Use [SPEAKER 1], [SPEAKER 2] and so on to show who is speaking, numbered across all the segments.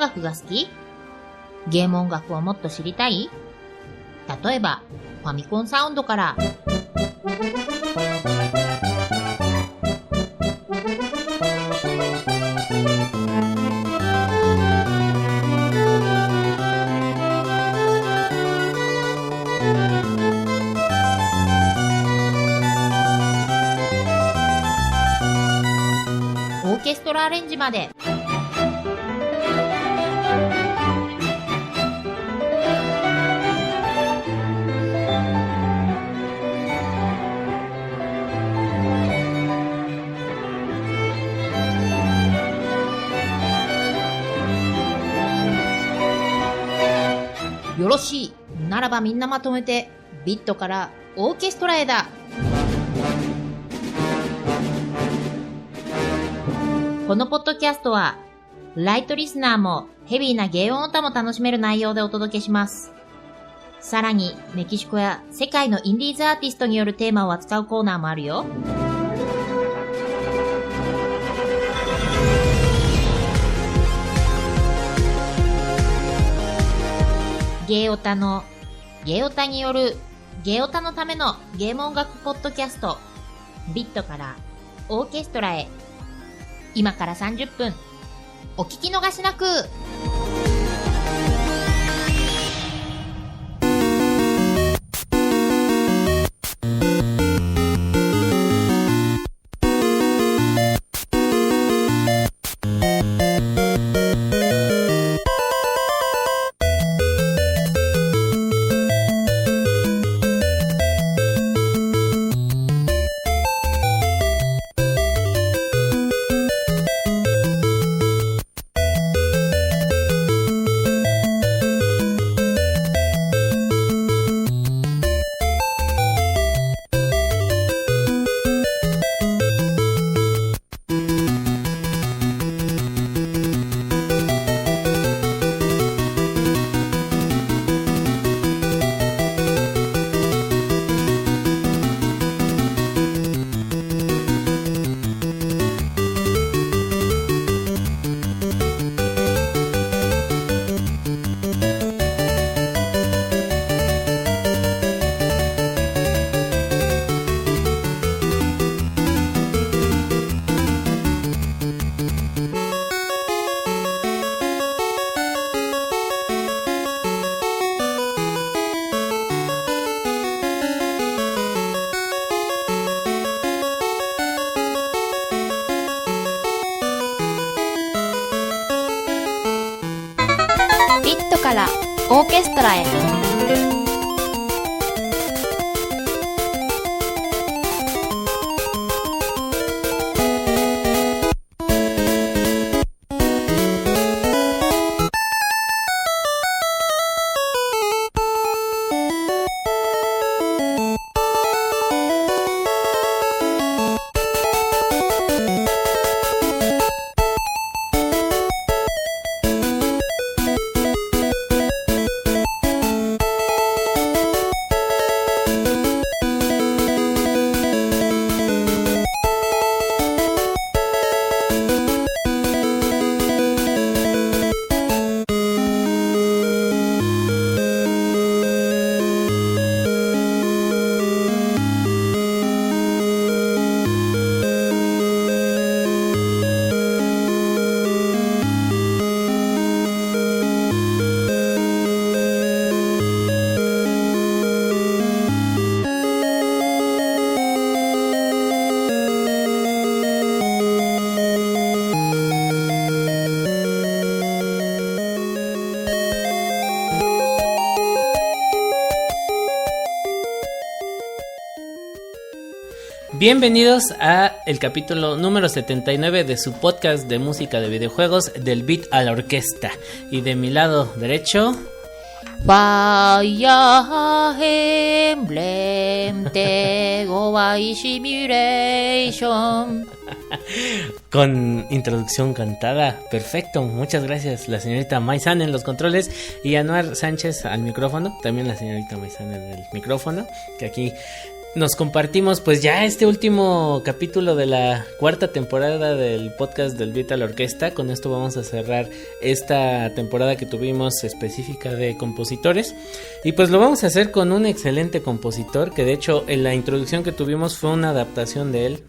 [SPEAKER 1] 楽が好き？ゲーム音楽をもっと知りたい？例えば、ファミコンサウンドから。オーケストラアレンジまで。よろしい。ならばみんなまとめて、ビットからオーケストラへだ。このポッドキャストは、ライトリスナーもヘビーな芸音歌も楽しめる内容でお届けします。さらに、メキシコや世界のインディーズアーティストによるテーマを扱うコーナーもあるよ。ゲーオタによるゲーオタのためのゲーム音楽ポッドキャスト、ビットからオーケストラへ。今から30分、お聞き逃しなく。ビットからオーケストラへ。
[SPEAKER 2] Bienvenidos a el capítulo número 79 de su podcast de música de videojuegos, Del Beat a la Orquesta. Y de mi lado derecho,
[SPEAKER 1] Fire Emblem Tegowai Simulation.
[SPEAKER 2] Con introducción cantada, perfecto, muchas gracias. La señorita Maizan en los controles y Anuar Sánchez al micrófono. También la señorita Maizan en el micrófono, que aquí nos compartimos pues ya este último capítulo de la cuarta temporada del podcast del Beat a la Orquesta. Con esto vamos a cerrar esta temporada que tuvimos específica de compositores, y pues lo vamos a hacer con un excelente compositor que de hecho en la introducción que tuvimos fue una adaptación de él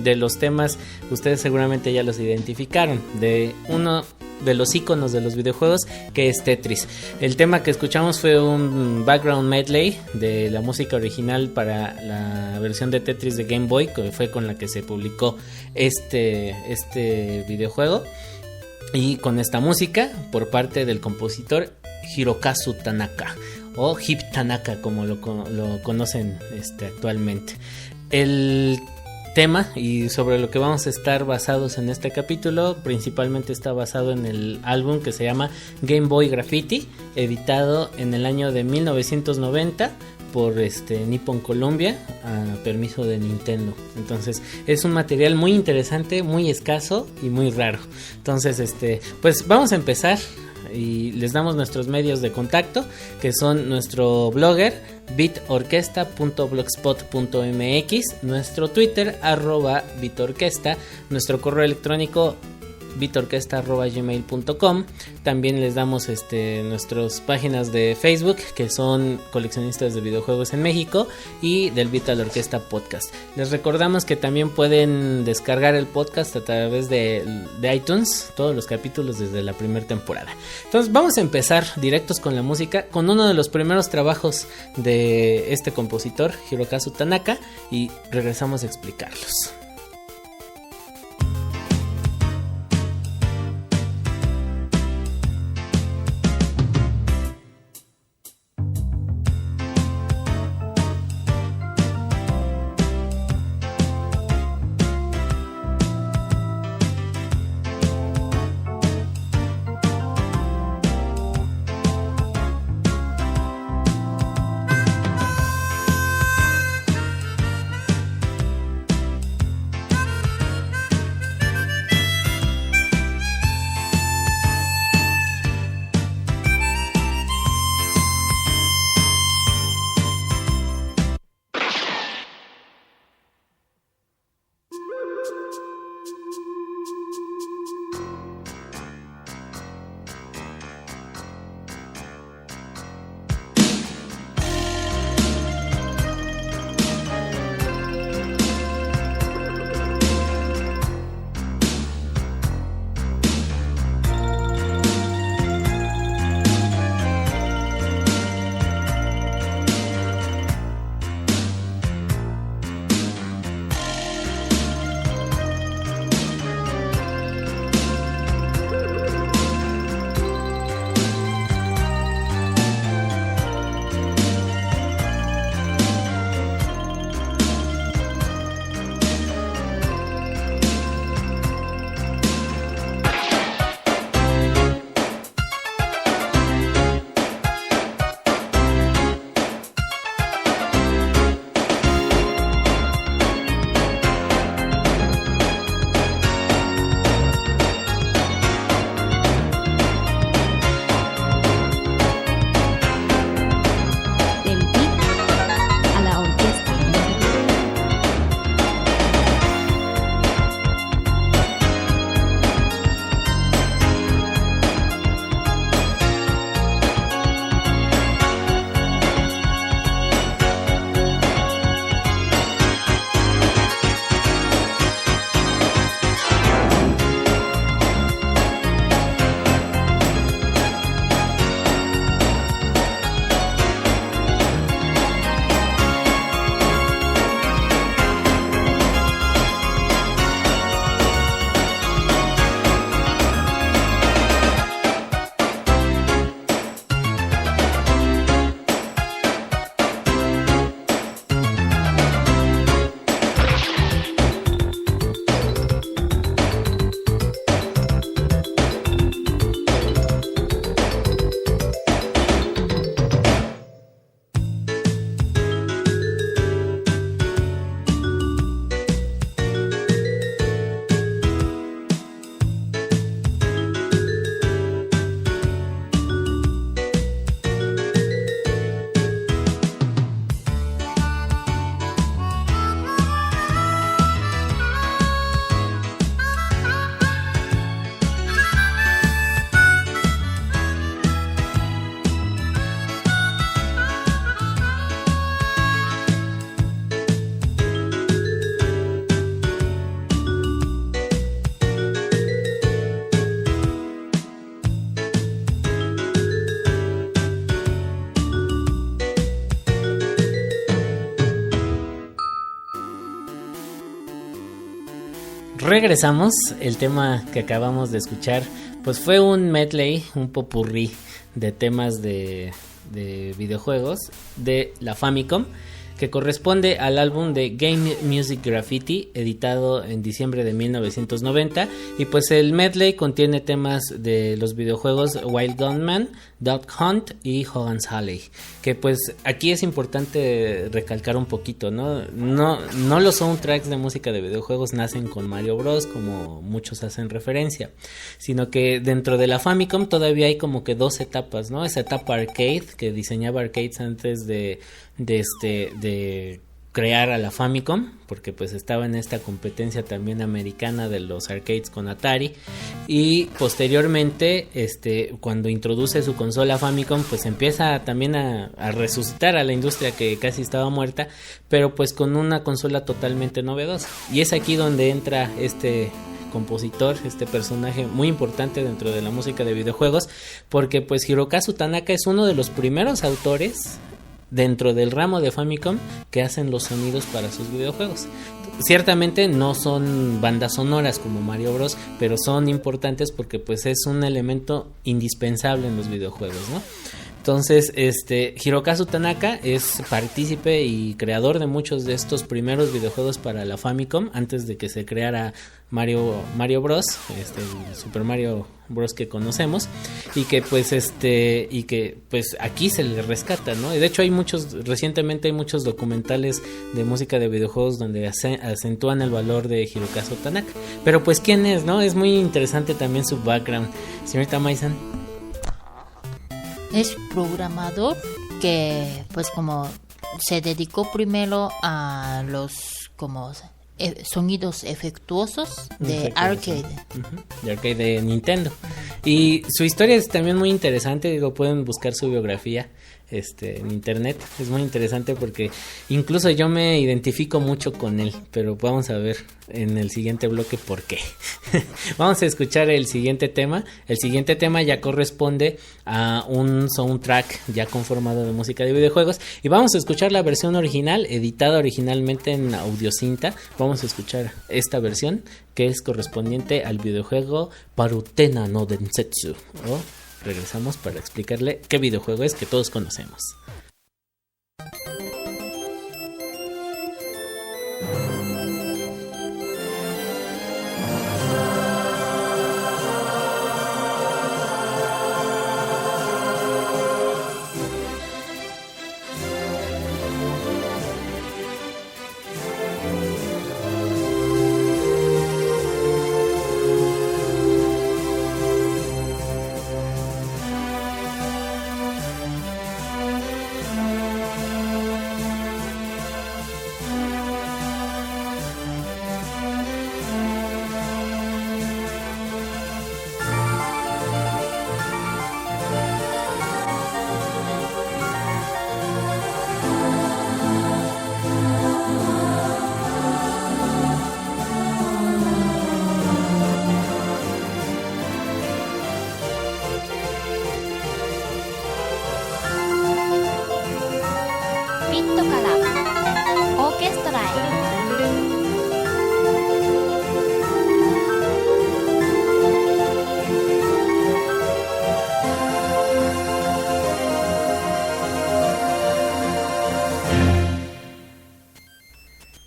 [SPEAKER 2] de los temas, ustedes seguramente ya los identificaron, de uno de los iconos de los videojuegos, que es Tetris. El tema que escuchamos fue un background medley de la música original para la versión de Tetris de Game Boy, que fue con la que se publicó este videojuego, y con esta música por parte del compositor Hirokazu Tanaka, o Hip Tanaka como lo conocen actualmente. El tema y sobre lo que vamos a estar basados en este capítulo principalmente está basado en el álbum que se llama Game Boy Graffiti, editado en el año de 1990 por Nippon Columbia a permiso de Nintendo. Entonces es un material muy interesante, muy escaso y muy raro. Entonces pues vamos a empezar y les damos nuestros medios de contacto, que son nuestro blogger bitorquesta.blogspot.mx, nuestro Twitter @bitorquesta, nuestro correo electrónico bitorquesta@gmail.com. También les damos nuestras páginas de Facebook, que son Coleccionistas de Videojuegos en México y del Beat a la Orquesta Podcast. Les recordamos que también pueden descargar el podcast a través de iTunes, todos los capítulos desde la primera temporada. Entonces vamos a empezar directos con la música, con uno de los primeros trabajos de este compositor, Hirokazu Tanaka, y regresamos a explicarlos. regresamos. El tema que acabamos de escuchar pues fue un medley, un popurrí de temas de videojuegos de la Famicom, que corresponde al álbum de Game Music Graffiti, editado en diciembre de 1990, y pues el medley contiene temas de los videojuegos Wild Gunman, Duck Hunt y Hogan's Alley, que pues aquí es importante recalcar un poquito, ¿no? No los soundtracks de música de videojuegos nacen con Mario Bros, como muchos hacen referencia, sino que dentro de la Famicom todavía hay como que dos etapas, ¿no? Esa etapa arcade, que diseñaba arcades antes de crear a la Famicom, porque pues estaba en esta competencia también americana de los arcades con Atari, y posteriormente cuando introduce su consola Famicom, pues empieza también a resucitar a la industria que casi estaba muerta, pero pues con una consola totalmente novedosa, y es aquí donde entra este compositor, este personaje muy importante dentro de la música de videojuegos, porque pues Hirokazu Tanaka es uno de los primeros autores dentro del ramo de Famicom que hacen los sonidos para sus videojuegos. Ciertamente no son bandas sonoras como Mario Bros, pero son importantes porque pues es un elemento indispensable en los videojuegos, ¿no? Entonces, Hirokazu Tanaka es partícipe y creador de muchos de estos primeros videojuegos para la Famicom antes de que se creara Mario Bros, el Super Mario Bros que conocemos, y que pues aquí se le rescata, ¿no? Y de hecho recientemente hay muchos documentales de música de videojuegos donde acentúan el valor de Hirokazu Tanaka. Pero pues quién es, ¿no? Es muy interesante también su background. Señorita Maisan.
[SPEAKER 1] Es programador que pues como se dedicó primero a los como sonidos efectuosos de arcade.
[SPEAKER 2] De arcade de Nintendo. Y su historia es también muy interesante, digo, pueden buscar su biografía en internet, es muy interesante porque incluso yo me identifico mucho con él, pero vamos a ver en el siguiente bloque por qué. Vamos a escuchar el siguiente tema ya corresponde a un soundtrack ya conformado de música de videojuegos, y vamos a escuchar la versión original, editada originalmente en audiocinta. Vamos a escuchar esta versión que es correspondiente al videojuego Parutena no Densetsu. Regresamos para explicarle qué videojuego es que todos conocemos.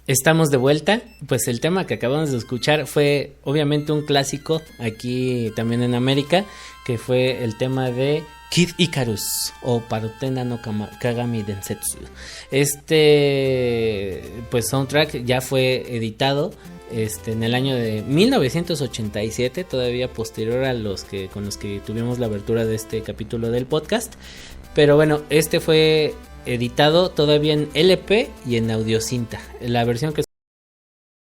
[SPEAKER 2] Estamos de vuelta. Pues el tema que acabamos de escuchar fue obviamente un clásico aquí también en América, que fue el tema de Kid Icarus o Parutena no Kagami Densetsu. Pues soundtrack ya fue editado en el año de 1987, todavía posterior a con los que tuvimos la abertura de este capítulo del podcast. Pero bueno, fue editado todavía en LP y en audiocinta. La versión que